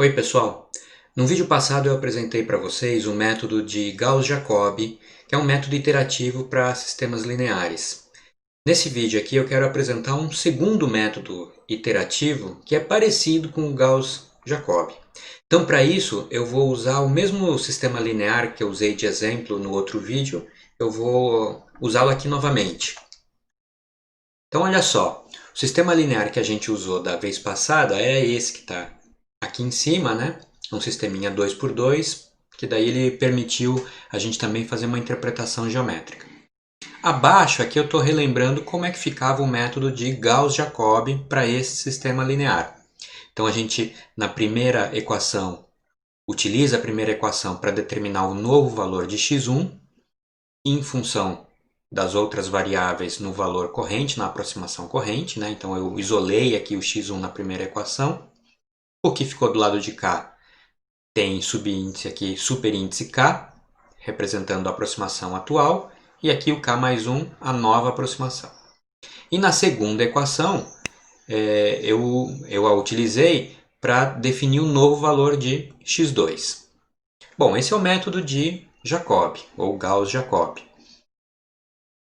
Oi pessoal, no vídeo passado eu apresentei para vocês o método de Gauss-Jacobi, que é um método iterativo para sistemas lineares. Nesse vídeo aqui eu quero apresentar um segundo método iterativo que é parecido com o Gauss-Jacobi. Então para isso eu vou usar o mesmo sistema linear que eu usei de exemplo no outro vídeo, eu vou usá-lo aqui novamente. Então olha só, o sistema linear que a gente usou da vez passada é esse que está aqui em cima, né? Um sisteminha 2x2, que daí ele permitiu a gente também fazer uma interpretação geométrica. Abaixo aqui eu estou relembrando como é que ficava o método de Gauss-Jacobi para esse sistema linear. Então a gente, na primeira equação, utiliza a primeira equação para determinar o novo valor de x1 em função das outras variáveis no valor corrente, na aproximação corrente, né? Então eu isolei aqui o x1 na primeira equação. O que ficou do lado de cá tem subíndice aqui, superíndice k, representando a aproximação atual, e aqui o k mais 1, a nova aproximação. E na segunda equação, eu a utilizei para definir o novo valor de x2. Bom, esse é o método de Jacobi, ou Gauss-Jacobi. O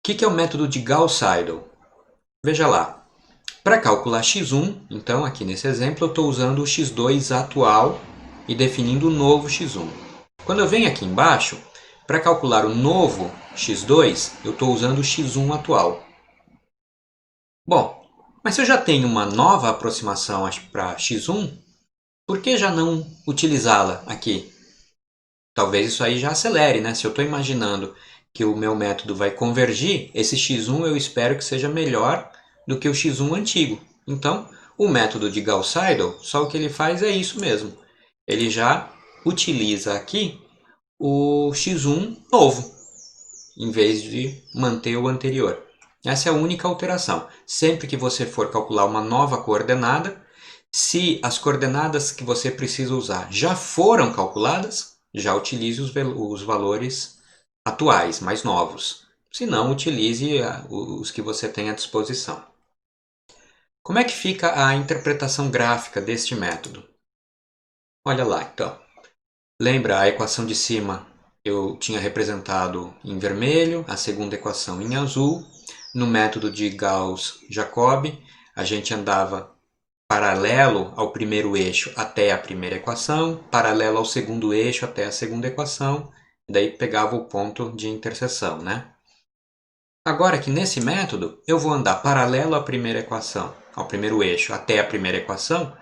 que é o método de Gauss-Seidel? Veja lá. Para calcular x1, então aqui nesse exemplo eu estou usando o x2 atual e definindo o novo x1. Quando eu venho aqui embaixo, para calcular o novo x2, eu estou usando o x1 atual. Bom, mas se eu já tenho uma nova aproximação para x1, por que já não utilizá-la aqui? Talvez isso aí já acelere, né? Se eu estou imaginando que o meu método vai convergir, esse x1 eu espero que seja melhor do que o x1 antigo. Então, o método de Gauss-Seidel, só o que ele faz é isso mesmo. Ele já utiliza aqui o x1 novo, em vez de manter o anterior. Essa é a única alteração. Sempre que você for calcular uma nova coordenada, se as coordenadas que você precisa usar já foram calculadas, já utilize os valores atuais, mais novos. Se não, utilize os que você tem à disposição. Como é que fica a interpretação gráfica deste método? Olha lá, então. Lembra a equação de cima? Eu tinha representado em vermelho, a segunda equação em azul. No método de Gauss-Jacobi, a gente andava paralelo ao primeiro eixo até a primeira equação, paralelo ao segundo eixo até a segunda equação, daí pegava o ponto de interseção, né? Agora que nesse método eu vou andar paralelo à primeira equação, ao primeiro eixo até a primeira equação,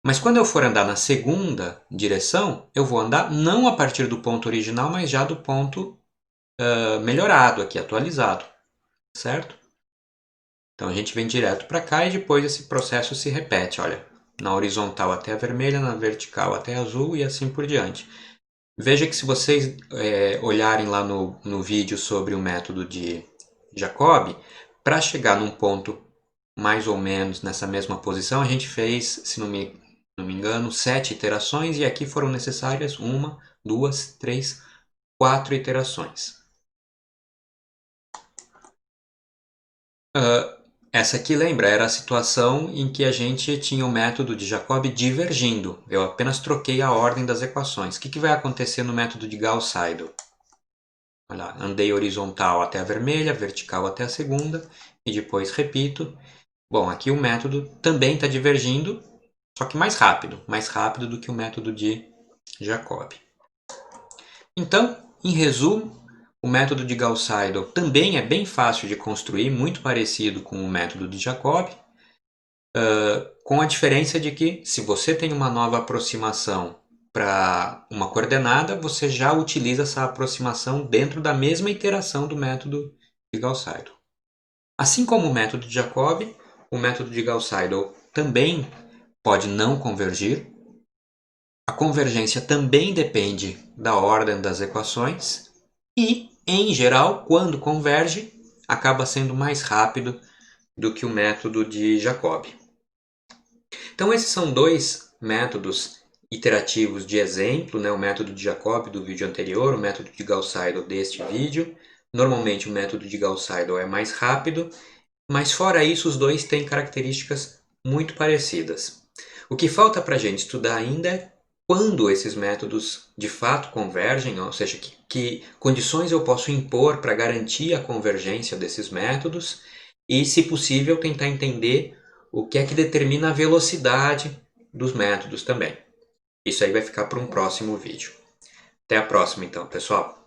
mas quando eu for andar na segunda direção, eu vou andar não a partir do ponto original, mas já do ponto melhorado aqui, atualizado, certo? Então a gente vem direto para cá e depois esse processo se repete, olha, na horizontal até a vermelha, na vertical até a azul e assim por diante. Veja que se vocês olharem lá no vídeo sobre o método de Jacobi, para chegar num ponto mais ou menos nessa mesma posição, a gente fez, se não me engano, 7 iterações e aqui foram necessárias 1, 2, 3, 4 iterações. Essa aqui, lembra, era a situação em que a gente tinha o método de Jacobi divergindo. Eu apenas troquei a ordem das equações. O que vai acontecer no método de Gauss-Seidel? Olha lá, andei horizontal até a vermelha, vertical até a segunda, e depois repito. Bom, aqui o método também está divergindo, só que mais rápido do que o método de Jacobi. Então, em resumo, o método de Gauss-Seidel também é bem fácil de construir, muito parecido com o método de Jacobi, com a diferença de que, se você tem uma nova aproximação para uma coordenada, você já utiliza essa aproximação dentro da mesma iteração do método de Gauss-Seidel. Assim como o método de Jacobi, o método de Gauss-Seidel também pode não convergir. A convergência também depende da ordem das equações e, em geral, quando converge, acaba sendo mais rápido do que o método de Jacobi. Então esses são dois métodos iterativos de exemplo, né? O método de Jacobi do vídeo anterior, o método de Gauss-Seidel deste vídeo. Normalmente o método de Gauss-Seidel é mais rápido, mas fora isso os dois têm características muito parecidas. O que falta para a gente estudar ainda é quando esses métodos de fato convergem, ou seja, que condições eu posso impor para garantir a convergência desses métodos e, se possível, tentar entender o que é que determina a velocidade dos métodos também. Isso aí vai ficar para um próximo vídeo. Até a próxima então, pessoal!